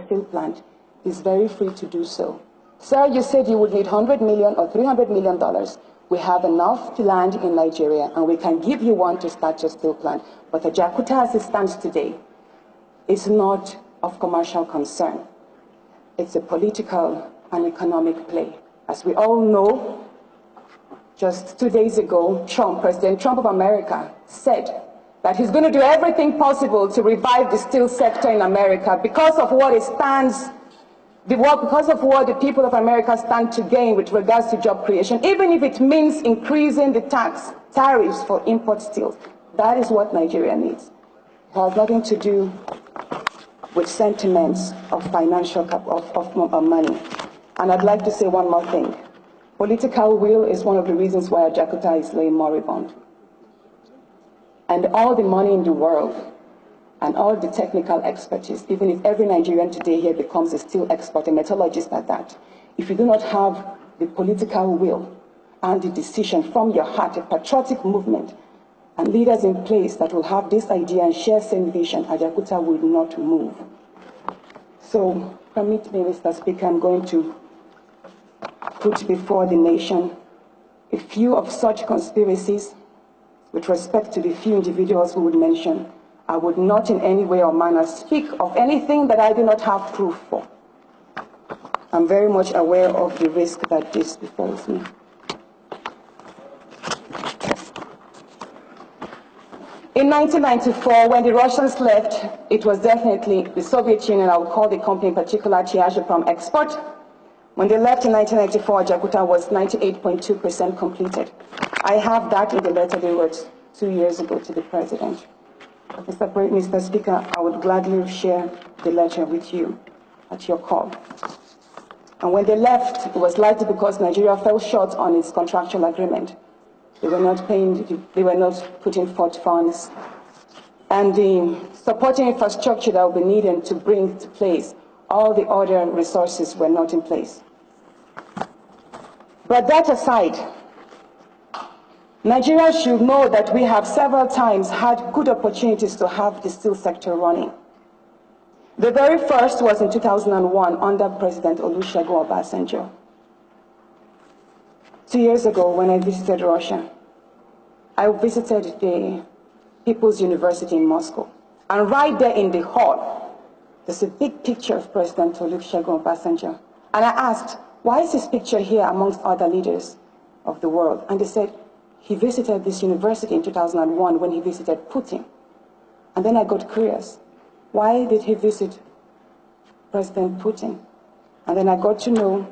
steel plant is very free to do so. Sir, you said you would need $100 million or $300 million. We have enough land in Nigeria, and we can give you one to start your steel plant. But Ajakuta, as it stands today, is not of commercial concern. It's a political and economic play. As we all know, just 2 days ago, President Trump of America, said that he's going to do everything possible to revive the steel sector in America because of what it stands, because of what the people of America stand to gain with regards to job creation, even if it means increasing the tariffs for import steels. That is what Nigeria needs. It has nothing to do with sentiments of financial of money. And I'd like to say one more thing. Political will is one of the reasons why Ajakuta is laying moribund. And all the money in the world and all the technical expertise, even if every Nigerian today here becomes a steel expert, a metallurgist at that, if you do not have the political will and the decision from your heart, a patriotic movement, and leaders in place that will have this idea and share same vision, Ajakuta will not move. So, permit me, Mr. Speaker, I'm going to put before the nation a few of such conspiracies with respect to the few individuals who would mention. I would not in any way or manner speak of anything that I do not have proof for. I'm very much aware of the risk that this befalls me. In 1994, when the Russians left, it was definitely the Soviet Union, I would call the company in particular Yayah Export. When they left in 1994, Ajakuta was 98.2% completed. I have that in the letter they wrote 2 years ago to the President. Mr. Speaker, I would gladly share the letter with you at your call. And when they left, it was likely because Nigeria fell short on its contractual agreement. They were not paying, they were not putting forth funds. And the supporting infrastructure that would be needed to bring to place all the other resources were not in place. But that aside, Nigeria should know that we have several times had good opportunities to have the steel sector running. The very first was in 2001 under President Olusegun Obasanjo. 2 years ago when I visited Russia, I visited the People's University in Moscow. And right there in the hall, there's a big picture of President Olusegun Obasanjo. And I asked, why is his picture here amongst other leaders of the world? And they said, he visited this university in 2001 when he visited Putin. And then I got curious. Why did he visit President Putin? And then I got to know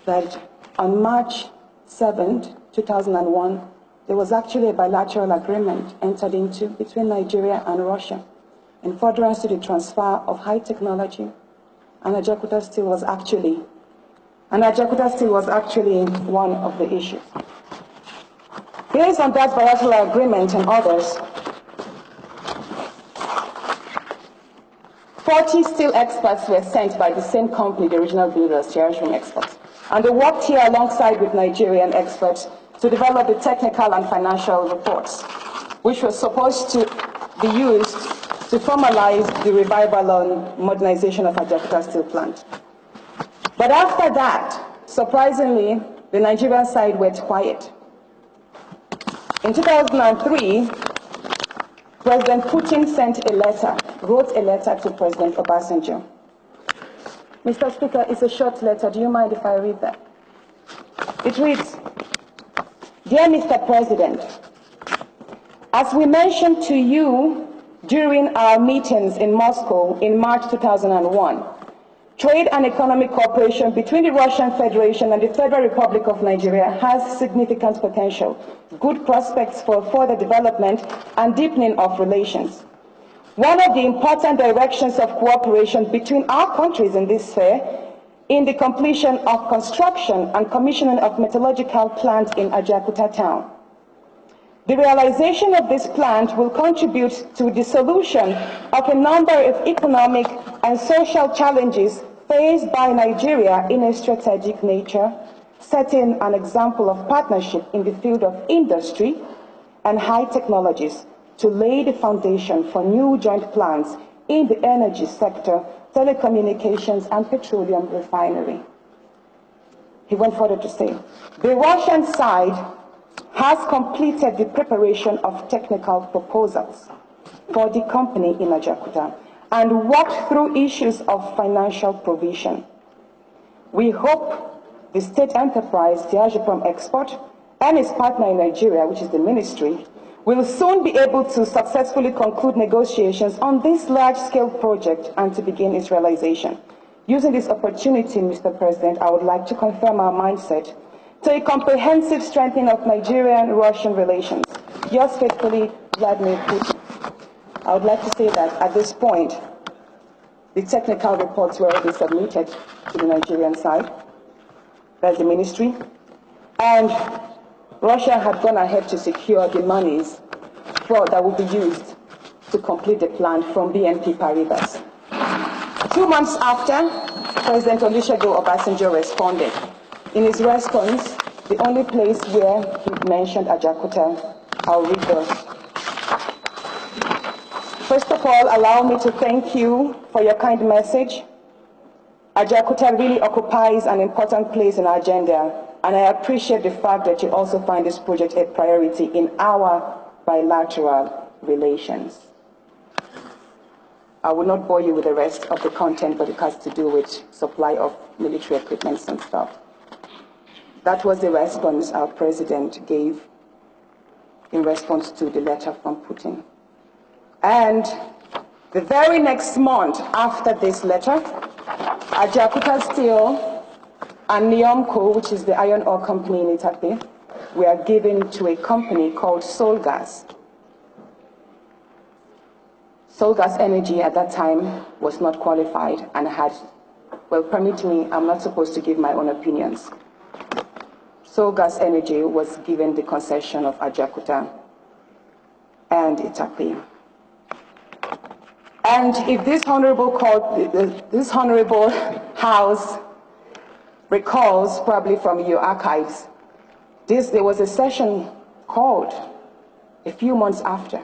that on March 7th, 2001, there was actually a bilateral agreement entered into between Nigeria and Russia in furtherance to the transfer of high technology. And Ajakuta Steel was actually one of the issues. Based on that bilateral agreement and others, 40 steel experts were sent by the same company, the original builders, Yayah Experts. And they worked here alongside with Nigerian experts to develop the technical and financial reports, which were supposed to be used to formalize the revival and modernization of Ajakuta Steel Plant. But after that, surprisingly, the Nigerian side went quiet. In 2003, President Putin wrote a letter to President Obasanjo. Mr. Speaker, it's a short letter. Do you mind if I read that? It reads, Dear Mr. President, as we mentioned to you during our meetings in Moscow in March 2001, trade and economic cooperation between the Russian Federation and the Federal Republic of Nigeria has significant potential, good prospects for further development and deepening of relations. One of the important directions of cooperation between our countries in this sphere in the completion of construction and commissioning of metallurgical plant in Ajakuta town. The realization of this plant will contribute to the solution of a number of economic and social challenges faced by Nigeria in a strategic nature, setting an example of partnership in the field of industry and high technologies to lay the foundation for new joint plans in the energy sector telecommunications, and petroleum refinery. He went further to say, the Russian side has completed the preparation of technical proposals for the company in Ajakuta and worked through issues of financial provision. We hope the state enterprise, Diageo Export, and its partner in Nigeria, which is the ministry, will soon be able to successfully conclude negotiations on this large-scale project and to begin its realization. Using this opportunity, Mr. President, I would like to confirm our mindset to a comprehensive strengthening of Nigerian-Russian relations. Yours faithfully, Vladimir Putin. I would like to say that at this point, the technical reports were already submitted to the Nigerian side. That's the ministry. And Russia had gone ahead to secure the monies that will be used to complete the plan from BNP Paribas. 2 months after, President Olusegun Obasanjo responded. In his response, the only place where he mentioned Ajakuta, I'll read those. First of all, allow me to thank you for your kind message. Ajakuta really occupies an important place in our agenda, and I appreciate the fact that you also find this project a priority in our bilateral relations. I will not bore you with the rest of the content, but it has to do with supply of military equipment and stuff. That was the response our president gave in response to the letter from Putin. And the very next month after this letter, Ajakuta Steel and Niomco, which is the iron ore company in Itape, were given to a company called Solgas. Solgas Energy at that time was not qualified and had, well, permit me, I'm not supposed to give my own opinions. Solgas Energy was given the concession of Ajakuta and Itape. And if this honorable court, this honorable house recalls probably from your archives, there was a session called a few months after,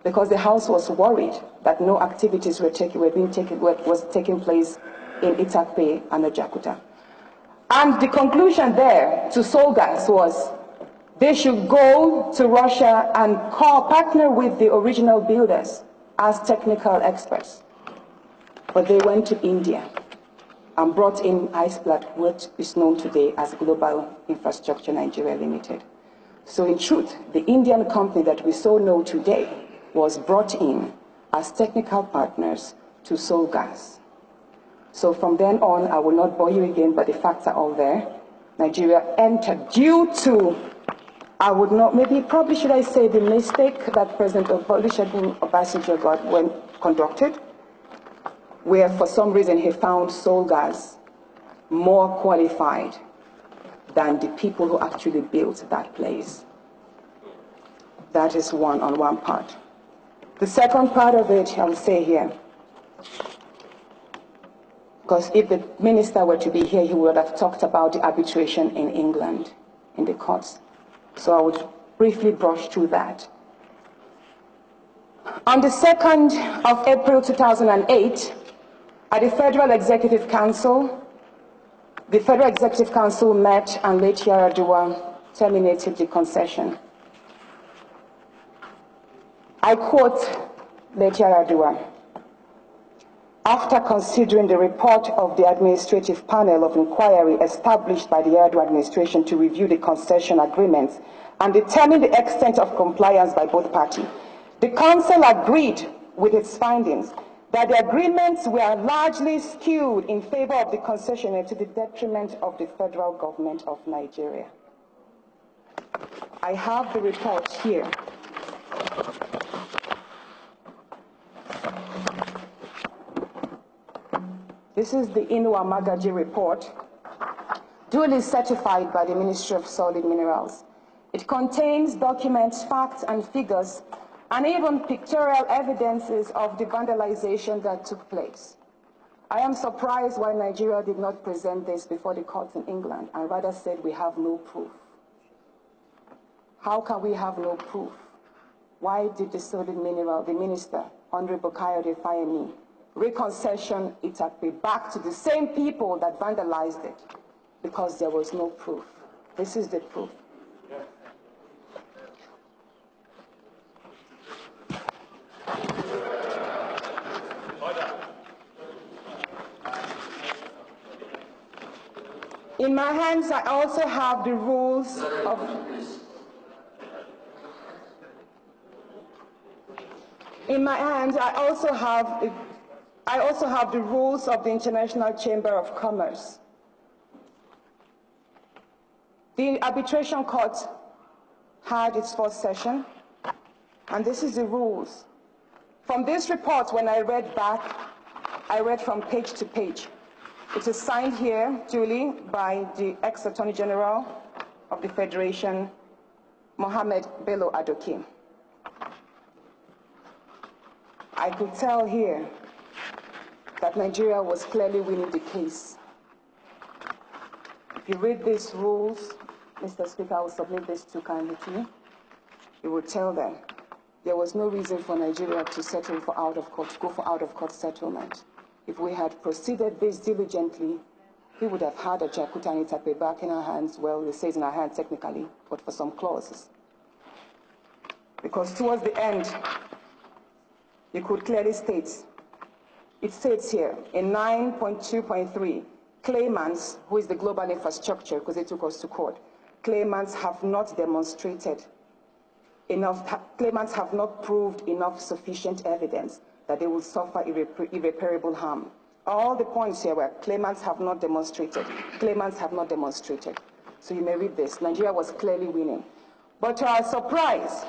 because the House was worried that no activities was taking place in Itape and Ajakuta. And the conclusion there to Solgas was they should go to Russia and partner with the original builders as technical experts. But they went to India and brought in IcePlat, which is known today as Global Infrastructure Nigeria Limited. So in truth, the Indian company that we so know today was brought in as technical partners to Solgas. So from then on, I will not bore you again, but the facts are all there. Nigeria entered due to, I would not, maybe probably should I say the mistake that President Olusegun Obasanjo got when conducted, where for some reason he found Solgas more qualified than the people who actually built that place. That is on one part. The second part of it, I will say here, because if the minister were to be here, he would have talked about the arbitration in England, in the courts. So I would briefly brush through that. On the 2nd of April 2008, at the Federal Executive Council, the Federal Executive Council met and late Yar'Adua terminated the concession. I quote late Yar'Adua, after considering the report of the administrative panel of inquiry established by the Yar'Adua administration to review the concession agreements and determine the extent of compliance by both parties, the council agreed with its findings that the agreements were largely skewed in favor of the concessionaire to the detriment of the federal government of Nigeria. I have the report here. This is the Inua Magaji report, duly certified by the Ministry of Solid Minerals. It contains documents, facts, and figures, and even pictorial evidences of the vandalization that took place. I am surprised why Nigeria did not present this before the courts in England and rather said we have no proof. How can we have no proof? Why did the Solid Mineral, the minister, Honorable Kayode Fayemi, reconcession Itakpe back to the same people that vandalized it because there was no proof. This is the proof. In my hands, I also have the rules of... In my hands, I also have the rules of the International Chamber of Commerce. The arbitration court had its first session, and this is the rules. From this report, when I read back, I read from page to page. It is signed here, duly, by the ex-Attorney General of the Federation, Yayah Bello and Ajakuta. I could tell here that Nigeria was clearly winning the case. If you read these rules, Mr. Speaker, I will submit this to kindly to you. You will tell them there was no reason for Nigeria to settle for out-of-court, to go for out-of-court settlement. If we had proceeded this diligently, we would have had Ajakuta and Itakpe back in our hands. Well, it says in our hands technically, but for some clauses. Because towards the end, you could clearly state, it states here in 9.2.3, claimants, who is the global infrastructure, because they took us to court, claimants have not demonstrated enough, claimants have not proved enough sufficient evidence that they will suffer irreparable harm. All the points here were claimants have not demonstrated, claimants have not demonstrated. So you may read this. Nigeria was clearly winning. But to our surprise,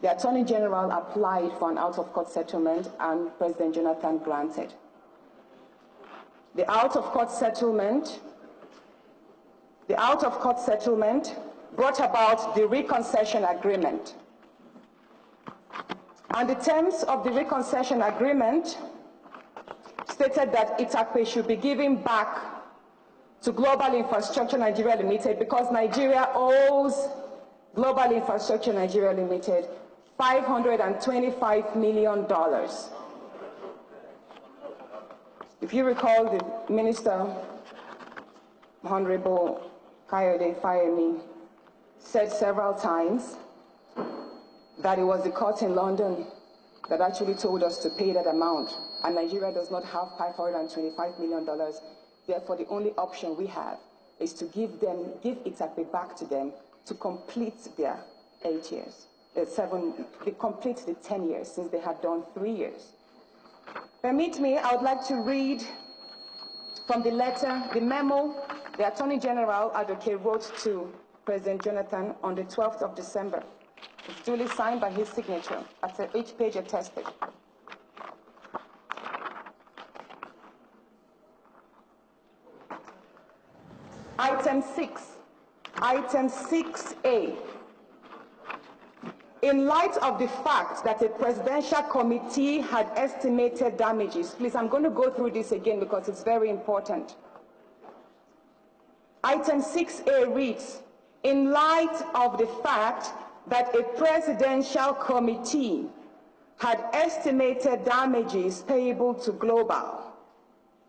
the Attorney General applied for an out-of-court settlement and President Jonathan granted. The out-of-court settlement brought about the reconcession agreement. And the terms of the reconcession agreement stated that Itakpe should be given back to Global Infrastructure Nigeria Limited because Nigeria owes Global Infrastructure Nigeria Limited $525 million. If you recall, the Minister, Honorable Kayode Fayemi, said several times that it was the court in London that actually told us to pay that amount, and Nigeria does not have $525 million. Therefore, the only option we have is to give Itakpe back to them to complete their 8 years. They complete the 10 years since they had done 3 years. Permit me, I would like to read from the letter, the memo the Attorney General Adoke wrote to President Jonathan on the 12th of December. It's duly signed by his signature, at each page attested. Item 6A. In light of the fact that a presidential committee had estimated damages, please, I'm going to go through this again because it's very important. Item 6A reads, in light of the fact that a presidential committee had estimated damages payable to Global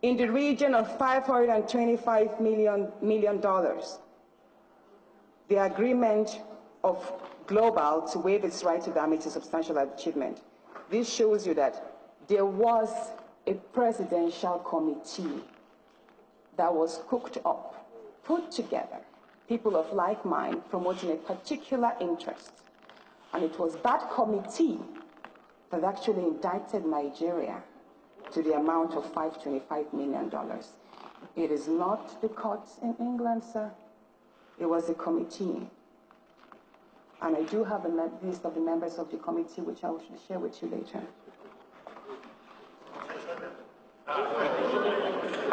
in the region of $525 million, the agreement of Global to waive its right to damage is a substantial achievement. This shows you that there was a presidential committee that was cooked up, put together, people of like mind promoting a particular interest. And it was that committee that actually indicted Nigeria to the amount of $525 million. It is not the courts in England, sir. It was a committee. And I do have a list of the members of the committee, which I will share with you later.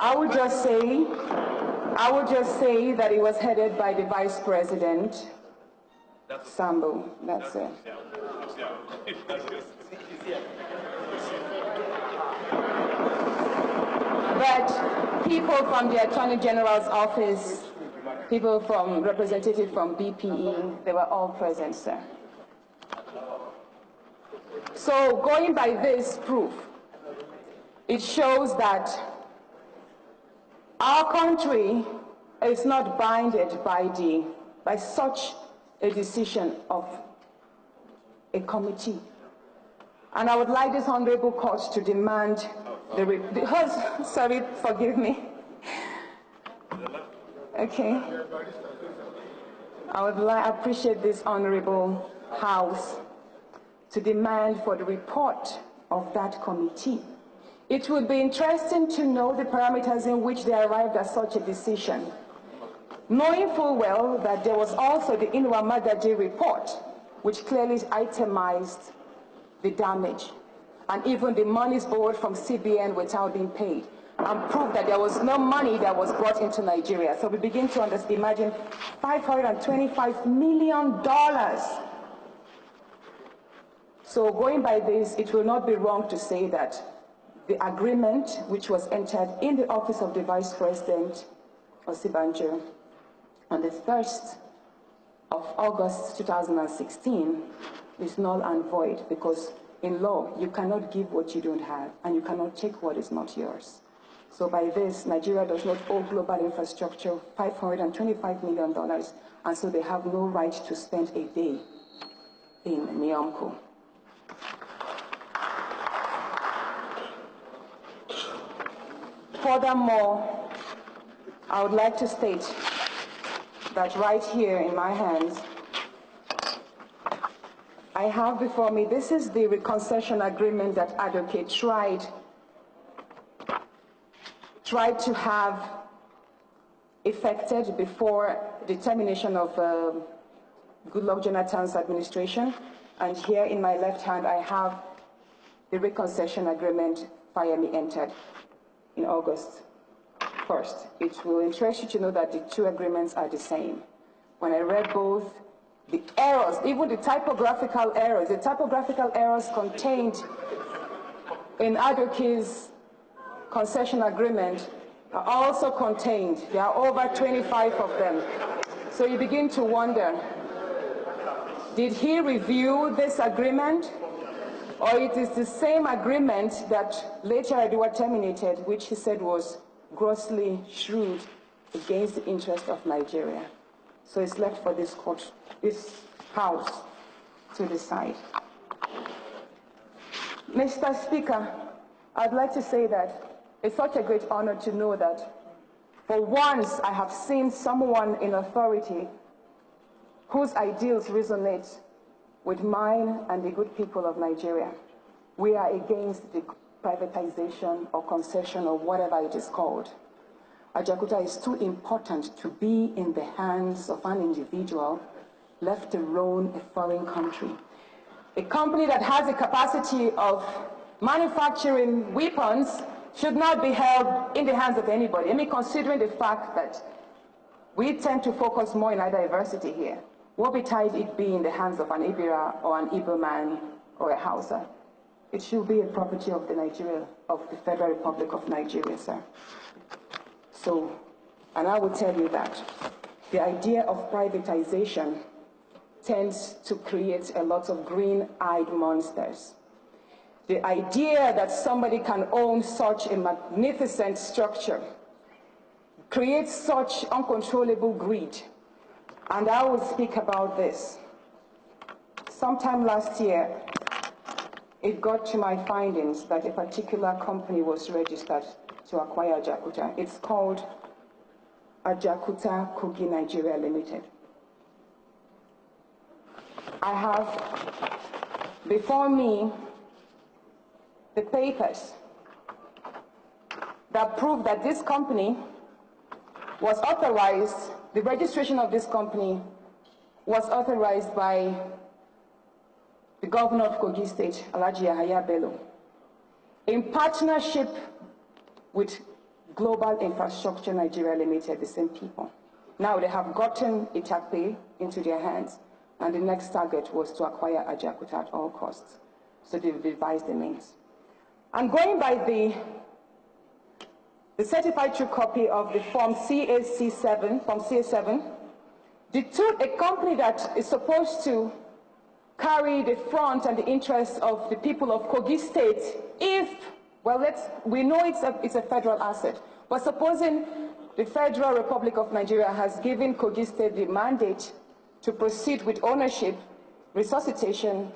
I would just say that it was headed by the Vice President, Sambo. That's it. But people from the Attorney General's office, people from representatives from BPE, they were all present, sir. So going by this proof, it shows that our country is not bounded by such a decision of a committee. And I would like this honorable court to demand sorry, forgive me. Okay. I appreciate this honorable House to demand for the report of that committee. It would be interesting to know the parameters in which they arrived at such a decision, knowing full well that there was also the Inwa Madadi report, which clearly itemized the damage, and even the monies borrowed from CBN without being paid, and proved that there was no money that was brought into Nigeria. So we begin to imagine $525 million. So going by this, it will not be wrong to say that the agreement which was entered in the office of the Vice President, Osibanjo, on the 1st of August 2016 is null and void, because in law, you cannot give what you don't have, and you cannot take what is not yours. So by this, Nigeria does not owe global infrastructure $525 million, and so they have no right to spend a day in Niamco. Furthermore, I would like to state that right here in my hands, I have before me, this is the reconciliation agreement that Advocate tried to have effected before the termination of Goodluck Jonathan's administration. And here in my left hand, I have the reconciliation agreement Fayemi entered in August 1st. It will interest you to know that the two agreements are the same. When I read both, the errors, even the typographical errors contained in Adoke's concession agreement are also contained. There are over 25 of them. So you begin to wonder, did he review this agreement? Or it is the same agreement that later Adua terminated, which he said was grossly shrewd against the interest of Nigeria. So it's left for this court, this House, to decide. Mr. Speaker, I'd like to say that it's such a great honor to know that for once I have seen someone in authority whose ideals resonate with mine and the good people of Nigeria. We are against the privatization or concession or whatever it is called. Ajakuta is too important to be in the hands of an individual left alone a foreign country. A company that has the capacity of manufacturing weapons should not be held in the hands of anybody. I mean, considering the fact that we tend to focus more in our diversity here. What betide it be in the hands of an Ibira or an Igbo man or a Hausa? It should be a property of the Federal Republic of Nigeria, sir. So, and I will tell you that the idea of privatization tends to create a lot of green-eyed monsters. The idea that somebody can own such a magnificent structure creates such uncontrollable greed. And I will speak about this. Sometime last year, it got to my findings that a particular company was registered to acquire Ajakuta. It's called Ajakuta Kogi Nigeria Limited. I have before me the papers that prove that this company was authorized, the registration of this company was authorized by the governor of Kogi State, Yayah Bello, in partnership with Global Infrastructure Nigeria Limited, the same people. Now they have gotten Itakpe into their hands, and the next target was to acquire Ajakuta at all costs. So they've devised the means. And going by the certified true copy of the form CAC7, a company that is supposed to carry the front and the interests of the people of Kogi State if, well, we know it's a federal asset, but supposing the Federal Republic of Nigeria has given Kogi State the mandate to proceed with ownership, resuscitation,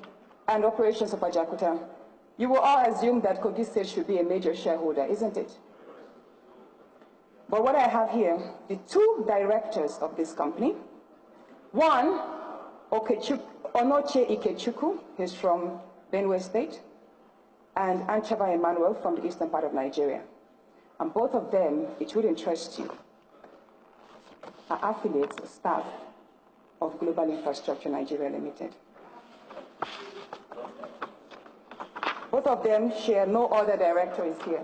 and operations of Ajakuta, you will all assume that Kogi State should be a major shareholder, isn't it? But what I have here, the two directors of this company, one, Onoche Ikechukwu, he's from Benue State, and Anchaba Emmanuel from the eastern part of Nigeria. And both of them, it would interest you, are affiliates, staff of Global Infrastructure Nigeria Limited. Both of them share, no other director is here.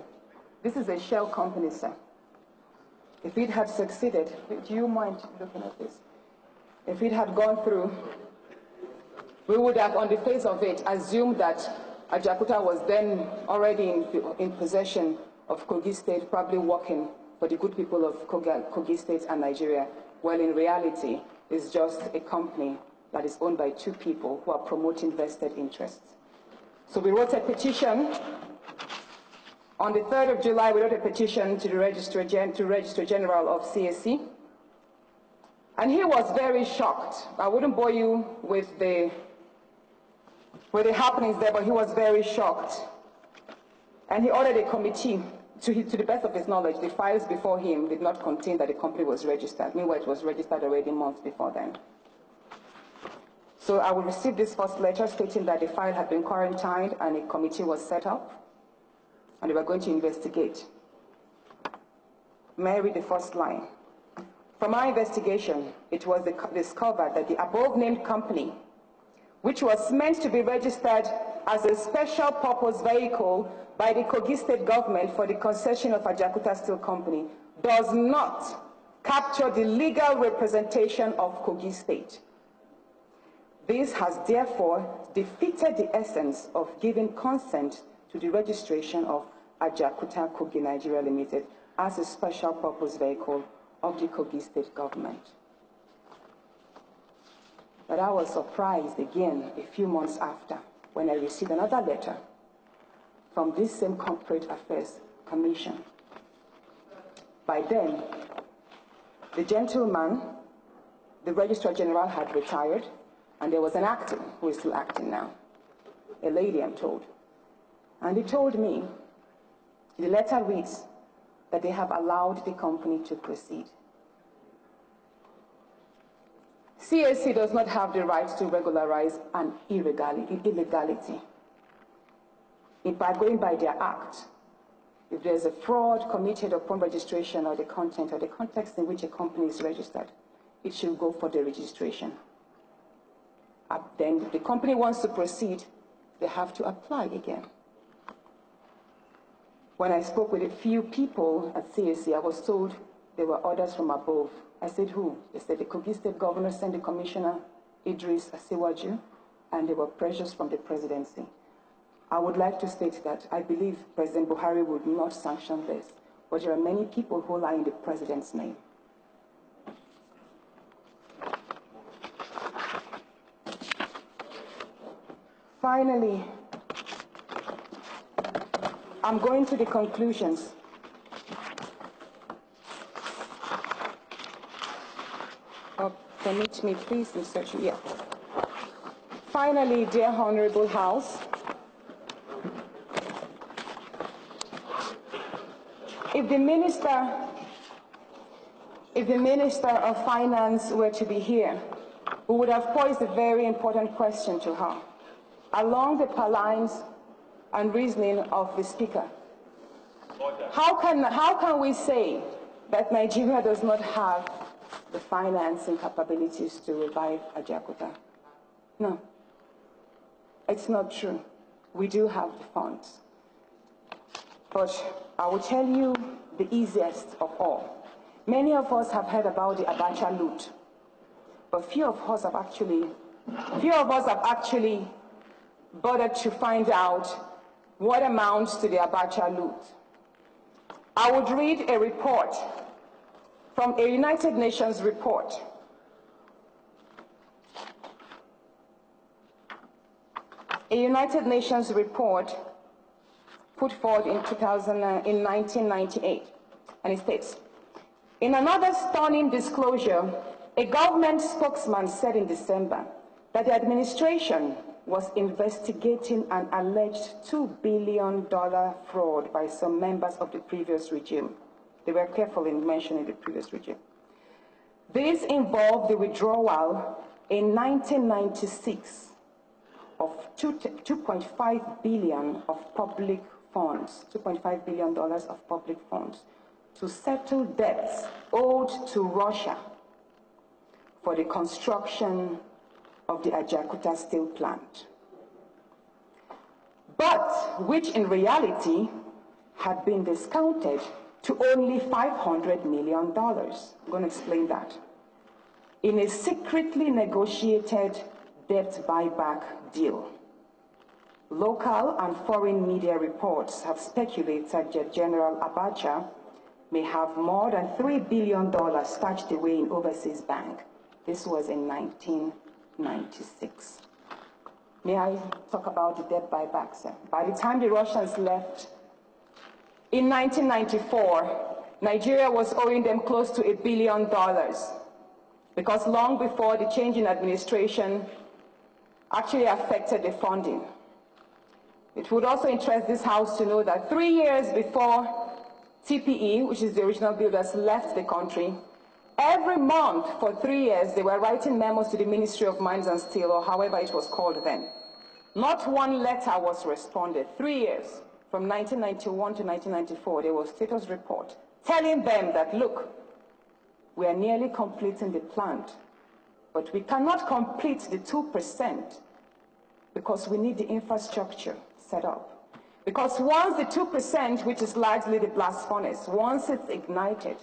This is a shell company, sir. If it had succeeded, do you mind looking at this? If it had gone through, we would have, on the face of it, assumed that Ajakuta was then already in possession of Kogi State, probably working for the good people of Kogi State and Nigeria. Well, in reality, it's just a company that is owned by two people who are promoting vested interests. So we wrote a petition. On the 3rd of July, we wrote a petition to the Registrar General of CAC. And he was very shocked. I wouldn't bore you with the happenings there, but he was very shocked. And he ordered a committee. To the best of his knowledge, the files before him did not contain that the company was registered. Meanwhile, it was registered already months before then. So I will receive this first letter stating that the file had been quarantined and a committee was set up, and they were going to investigate. May I read the first line? From our investigation, it was discovered that the above-named company, which was meant to be registered as a special purpose vehicle by the Kogi State government for the concession of Ajakuta Steel Company, does not capture the legal representation of Kogi State. This has therefore defeated the essence of giving consent to the registration of Ajakuta Kogi Nigeria Limited as a special purpose vehicle of the Kogi State government. But I was surprised again a few months after when I received another letter from this same Corporate Affairs Commission. By then, the gentleman, the Registrar General, had retired, and there was an acting, who is still acting now, a lady, I'm told. And he told me, the letter reads, that they have allowed the company to proceed. CAC does not have the right to regularize an illegality. By going by their act, if there's a fraud committed upon registration or the content or the context in which a company is registered, it should go for the registration. Then if the company wants to proceed, they have to apply again. When I spoke with a few people at CAC, I was told there were orders from above. I said, who? They said the Kogi State governor sent the commissioner, Idris Asiwaju, and there were pressures from the presidency. I would like to state that I believe President Buhari would not sanction this, but there are many people who lie in the president's name. Finally, I'm going to the conclusions. Permit me, please, Mr. Yeah. Finally, dear Honorable House, if the Minister of Finance were to be here, we would have posed a very important question to her, along the lines and reasoning of the Speaker. How can we say that Nigeria does not have the financing capabilities to revive Ajakuta? No, it's not true. We do have the funds. But I will tell you the easiest of all. Many of us have heard about the Abacha loot, but few of us have actually bothered to find out what amounts to the Abacha loot. I would read a report from a United Nations report. a United Nations report put forward in 1998, and it states, in another stunning disclosure, a government spokesman said in December that the administration was investigating an alleged $2 billion fraud by some members of the previous regime. They were careful in mentioning the previous regime. This involved the withdrawal in 1996 of $2.5 billion of public funds, $2.5 billion of public funds to settle debts owed to Russia for the construction of the Ajakuta steel plant, but which in reality had been discounted to only $500 million. I'm going to explain that. In a secretly negotiated debt buyback deal. Local and foreign media reports have speculated that General Abacha may have more than $3 billion stashed away in overseas bank. This was in 1996. May I talk about the debt buyback, sir? By the time the Russians left, in 1994, Nigeria was owing them close to $1 billion, because long before the change in administration actually affected the funding. It would also interest this House to know that 3 years before TPE, which is the original builders, left the country, every month for 3 years they were writing memos to the Ministry of Mines and Steel, or however it was called then. Not one letter was responded. 3 years, from 1991 to 1994, there was a status report telling them that, look, we are nearly completing the plant, but we cannot complete the 2% because we need the infrastructure set up. Because once the 2%, which is largely the blast furnace, once it's ignited,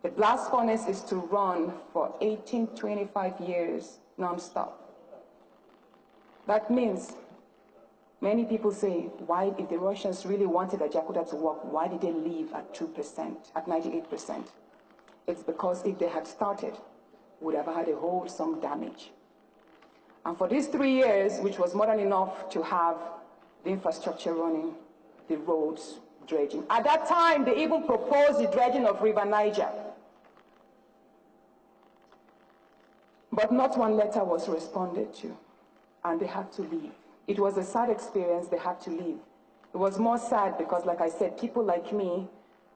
the blast furnace is to run for 18, 25 years non-stop. That means many people say, why, if the Russians really wanted Ajakuta to work, why did they leave at 2%, at 98%? It's because if they had started, would have had a wholesome damage. And for these 3 years, which was more than enough to have the infrastructure running, the roads, dredging. At that time, they even proposed the dredging of River Niger. But not one letter was responded to, and they had to leave. It was a sad experience, they had to leave. It was more sad because, like I said, people like me,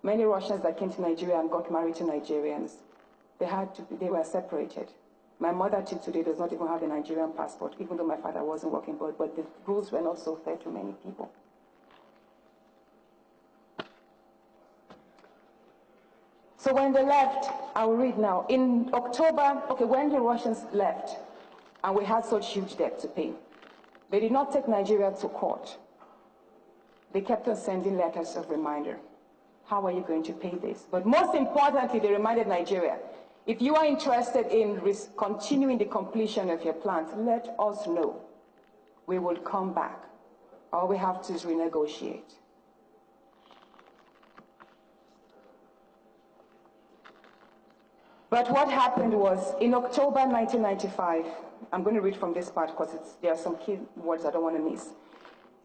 many Russians that came to Nigeria and got married to Nigerians, they were separated. My mother till today does not even have a Nigerian passport, even though my father wasn't working, but the rules were not so fair to many people. So when they left, I will read now. In October, when the Russians left, and we had such huge debt to pay, they did not take Nigeria to court. They kept on sending letters of reminder. How are you going to pay this? But most importantly, they reminded Nigeria, if you are interested in continuing the completion of your plant, let us know. We will come back. All we have to is renegotiate. But what happened was, in October 1995, I'm going to read from this part because there are some key words I don't want to miss.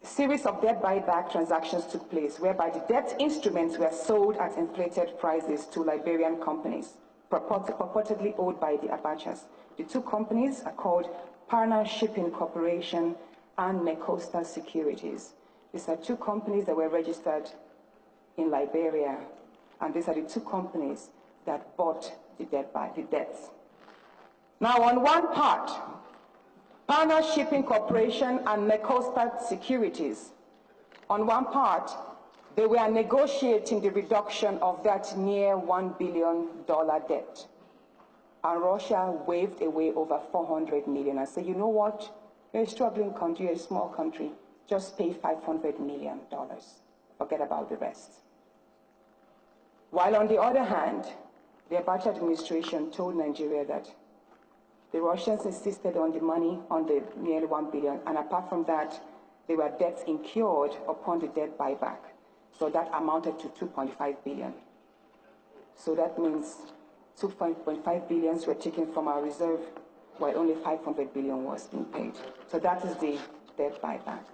A series of debt buyback transactions took place, whereby the debt instruments were sold at inflated prices to Liberian companies, purportedly owned by the Abachas. The two companies are called Parna Shipping Corporation and Necosta Securities. These are two companies that were registered in Liberia, and these are the two companies that bought the debts. Now, on one part, Parna Shipping Corporation and Necosta Securities, on one part, they were negotiating the reduction of that near $1 billion debt. And Russia waved away over $400 million and said, you know what? You're a struggling country, you're a small country. Just pay $500 million. Forget about the rest. While on the other hand, the Abacha administration told Nigeria that the Russians insisted on the money, on the nearly $1 billion, and apart from that, there were debts incurred upon the debt buyback. So that amounted to $2.5 billion. So that means $2.5 billion were taken from our reserve, while only $500 billion was being paid. So that is the debt buyback.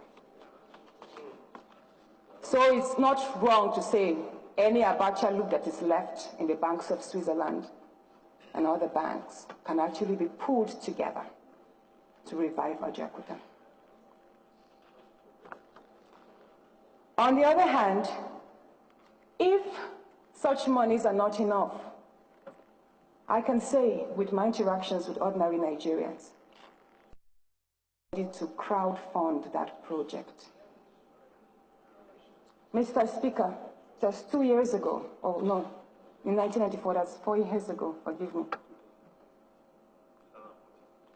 So it's not wrong to say any Abacha loop that is left in the banks of Switzerland and other banks can actually be pulled together to revive Ajakuta. On the other hand, if such monies are not enough, I can say with my interactions with ordinary Nigerians, to crowdfund that project. Mr. Speaker, just 2 years ago, oh no, in 1994, that's 4 years ago, forgive me.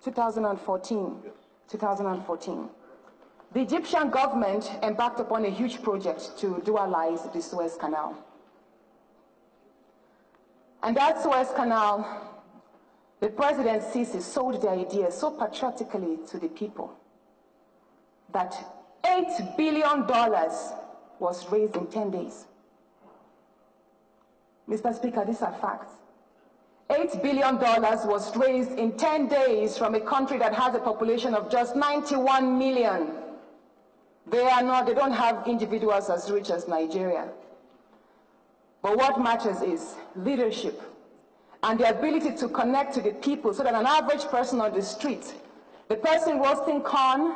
2014. The Egyptian government embarked upon a huge project to dualize the Suez Canal. And that Suez Canal, the President Sisi sold the idea so patriotically to the people that $8 billion was raised in 10 days. Mr. Speaker, these are facts. $8 billion was raised in 10 days from a country that has a population of just 91 million. They don't have individuals as rich as Nigeria. But what matters is leadership and the ability to connect to the people so that an average person on the street, the person roasting corn,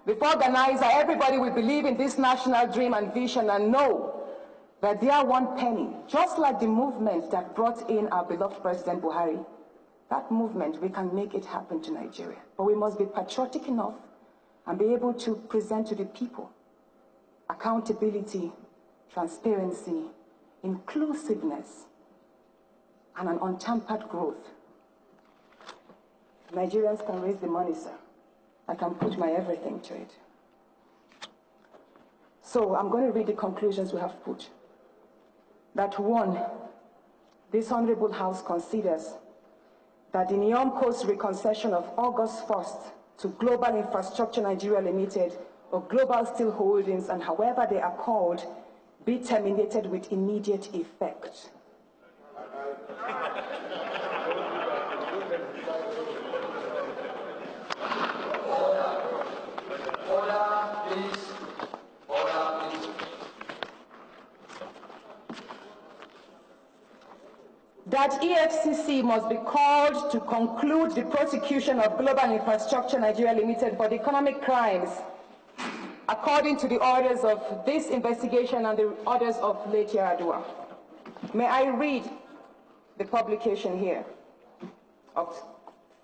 the organizer, everybody will believe in this national dream and vision and know that they are one penny, just like the movement that brought in our beloved President Buhari. That movement, we can make it happen to Nigeria. But we must be patriotic enough and be able to present to the people accountability, transparency, inclusiveness, and an untampered growth. Nigerians can raise the money, sir. I can put my everything to it. So I'm going to read the conclusions we have put. That one, this Honorable House considers that the Neom Coast reconcession of August 1st to Global Infrastructure Nigeria Limited or Global Steel Holdings and however they are called be terminated with immediate effect. That EFCC must be called to conclude the prosecution of Global Infrastructure Nigeria Limited for the economic crimes according to the orders of this investigation and the orders of late Yar'Adua. May I read the publication here of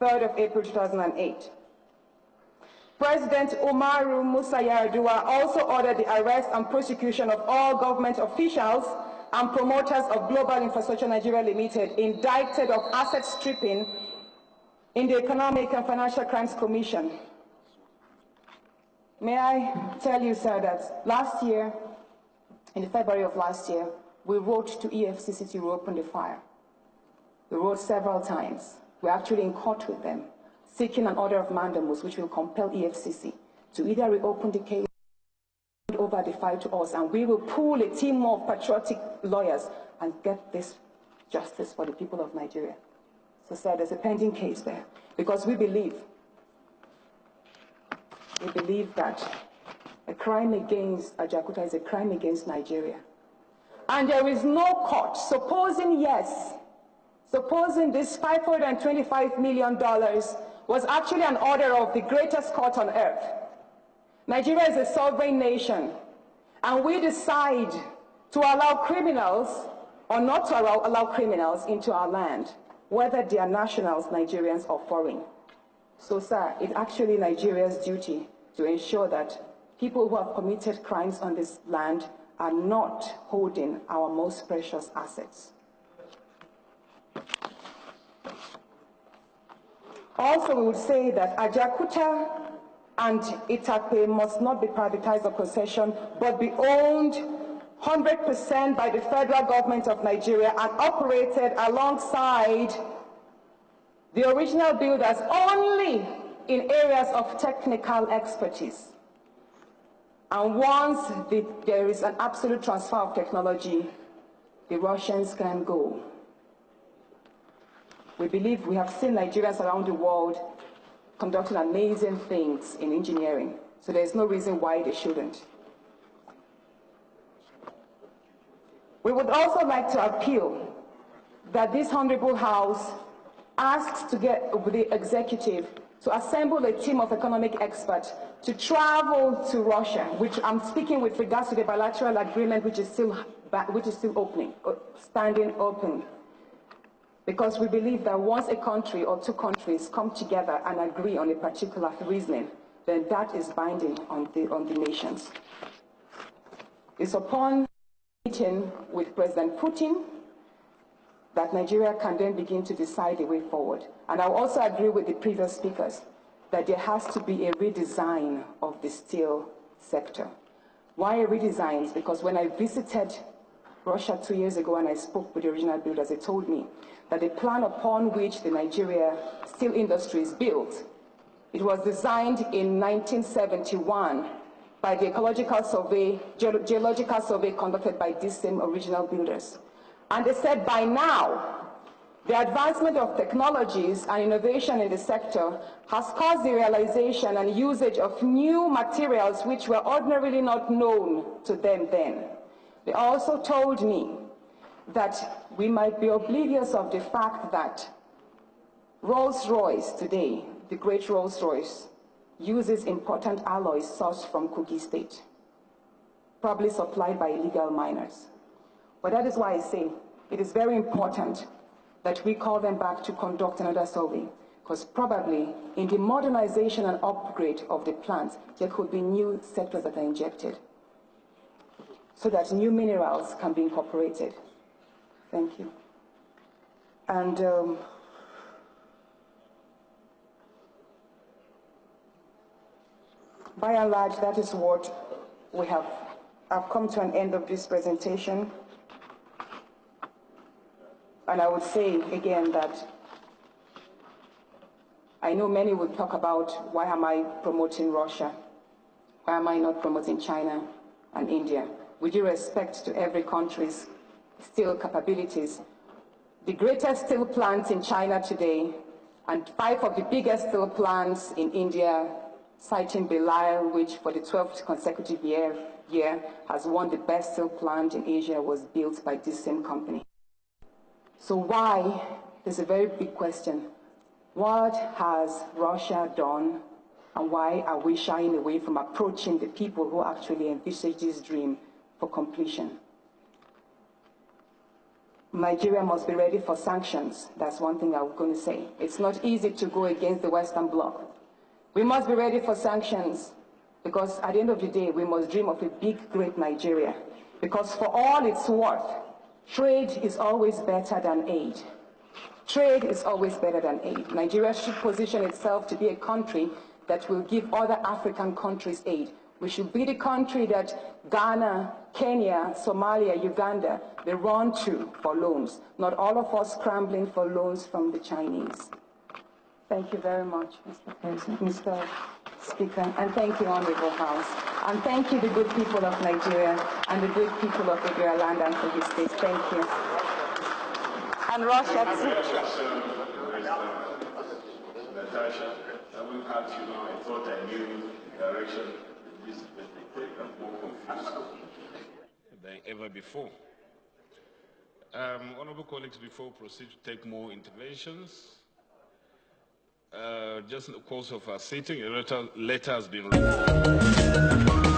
3rd of April 2008. President Umaru Musa Yar'Adua also ordered the arrest and prosecution of all government officials and promoters of Global Infrastructure Nigeria Limited indicted of asset stripping in the Economic and Financial Crimes Commission. May I tell you, sir, that last year, in February of last year, we wrote to EFCC to reopen the file. We wrote several times. We're actually in court with them, seeking an order of mandamus which will compel EFCC to either reopen the case over the file to us, and we will pool a team of patriotic lawyers and get this justice for the people of Nigeria. So, sir, there's a pending case there because we believe that a crime against Ajakuta is a crime against Nigeria. And there is no court, supposing this $525 million was actually an order of the greatest court on earth. Nigeria is a sovereign nation, and we decide to allow criminals or not to allow criminals into our land, whether they are nationals, Nigerians, or foreign. So, sir, it's actually Nigeria's duty to ensure that people who have committed crimes on this land are not holding our most precious assets. Also, we would say that Ajakuta and Itape must not be privatized or concession, but be owned 100% by the federal government of Nigeria and operated alongside the original builders only in areas of technical expertise. And once there is an absolute transfer of technology, the Russians can go. We believe we have seen Nigerians around the world conducting amazing things in engineering. So there's no reason why they shouldn't. We would also like to appeal that this Honorable House asks to get the executive to assemble a team of economic experts to travel to Russia, which I'm speaking with regards to the bilateral agreement, which is still standing open. Because we believe that once a country or two countries come together and agree on a particular reasoning, then that is binding on the nations. It's upon meeting with President Putin that Nigeria can then begin to decide the way forward. And I also agree with the previous speakers that there has to be a redesign of the steel sector. Why a redesign? Because when I visited Russia 2 years ago and I spoke with the original builders, they told me that the plan upon which the Nigeria steel industry is built, it was designed in 1971 by the geological survey conducted by these same original builders. And they said by now, the advancement of technologies and innovation in the sector has caused the realization and usage of new materials which were ordinarily not known to them then. They also told me that we might be oblivious of the fact that Rolls-Royce today, the great Rolls-Royce, uses important alloys sourced from Kogi State, probably supplied by illegal miners. But that is why I say it is very important that we call them back to conduct another survey, because probably in the modernization and upgrade of the plants, there could be new sectors that are injected so that new minerals can be incorporated. Thank you. And by and large, that is what we have. I've come to an end of this presentation. And I would say again that I know many will talk about why am I promoting Russia? Why am I not promoting China and India? With due respect to every country's steel capabilities, the greatest steel plants in China today and 5 of the biggest steel plants in India, citing Belial, which for the 12th consecutive year has won the best steel plant in Asia, was built by this same company. So why? There's a very big question. What has Russia done, and why are we shying away from approaching the people who actually envisage this dream for completion? Nigeria must be ready for sanctions. That's one thing I'm going to say. It's not easy to go against the Western Bloc. We must be ready for sanctions because at the end of the day, we must dream of a big, great Nigeria. Because for all it's worth, trade is always better than aid. Trade is always better than aid. Nigeria should position itself to be a country that will give other African countries aid. We should be the country that Ghana, Kenya, Somalia, Uganda, they run to for loans. Not all of us scrambling for loans from the Chinese. Thank you very much, Mr. President, Mr. Speaker, and thank you, Honorable House. And thank you, the good people of Nigeria and the good people of Igria land and for his state. Thank you. And Russia, too. Natasha, I will cut you now. I thought I knew direction. This is more confused than ever before. Honorable colleagues, before we proceed to take more interventions, just in the course of our sitting, a letter has been written.